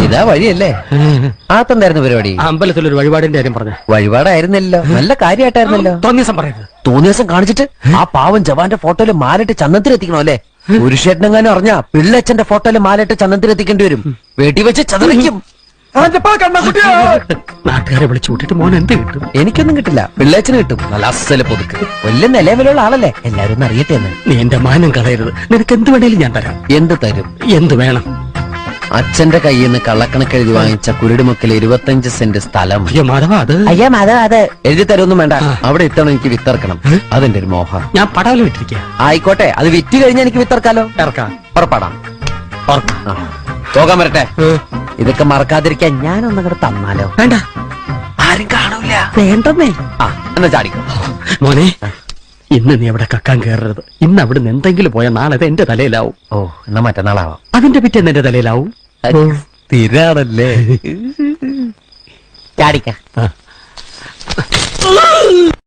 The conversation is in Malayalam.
ഇതാ വഴിയല്ലേ? ആത്തെന്തായിരുന്നു പരിപാടി? അമ്പലത്തിലൊരു വഴിപാടിന്റെ കാര്യം പറഞ്ഞു. വഴിപാടായിരുന്നല്ലോ, നല്ല കാര്യമായിട്ടായിരുന്നല്ലോ. തോന്നിയ പറയരുത്. തോന്നിയ ദിവസം കാണിച്ചിട്ട് ആ പാവം ജവാന്റെ ഫോട്ടോയില് മാലിട്ട് ചന്ദനത്തിലെത്തിക്കണോ അല്ലേ? പുരുഷേട്ടനെങ്ങാനും അറിഞ്ഞാ പിള്ളച്ചന്റെ ഫോട്ടോയില് മാലിട്ട് ചന്ദനത്തിലെത്തിക്കേണ്ടി വരും. വെടിവെച്ച് ചതറിക്കും. നാട്ടുകാരെ വിളിച്ചു കൂട്ടിട്ട് മോൻ എന്ത് കിട്ടും? എനിക്കൊന്നും കിട്ടില്ല, പിള്ളേച്ചന് കിട്ടും. നല്ല അസല് പൊതുക്ക്, വലിയ നിലവിലുള്ള ആളല്ലേ, എല്ലാരും അറിയട്ടെ എന്ന്. നീ എന്റെ മാനം കളയരുത്. നിനക്ക് എന്ത് വേണേലും ഞാൻ തരാം. എന്ത് തരും? എന്ത് വേണം? അച്ഛന്റെ കയ്യിൽ നിന്ന് കള്ളക്കണക്ക് എഴുതി വാങ്ങിച്ച കുരുടിമുക്കിൽ 25 സെന്റ് സ്ഥലം. അയ്യോ മാധവ, അത് അയ്യാ അത് എഴുതി തരുമൊന്നും വേണ്ട. അവിടെ ഇത്തവണ എനിക്ക് വിത്തറക്കണം, അതെന്റെ ഒരു മോഹം. ഞാൻ പടാവലം ഇട്ടിരിക്കുക. ആയിക്കോട്ടെ, അത് വിറ്റ് കഴിഞ്ഞാൽ എനിക്ക് വിത്തറക്കാലോ. ഇറക്കാം. പുറപ്പാടാം. പോകാൻ വരട്ടെ. ഇതൊക്കെ മറക്കാതിരിക്കാൻ ഞാനൊന്നും കൂടെ തന്നാലോ? വേണ്ട, ആരും കാണൂല. വേണ്ടെന്നേ. എന്നാ ചാടിക്കോ മോനെ. ഇന്ന് നീ അവിടെ കക്കാൻ കയറരുത്. ഇന്ന് അവിടുന്ന് എന്തെങ്കിലും പോയാൽ നാളെ എന്റെ തലയിലാവും. ഓ, എന്നാ മറ്റന്നാളാവാം. അതിന്റെ പിറ്റേന്ന് എന്റെ തലയിലാവും. സ്ഥിരാണല്ലേ? ചാടിക്ക.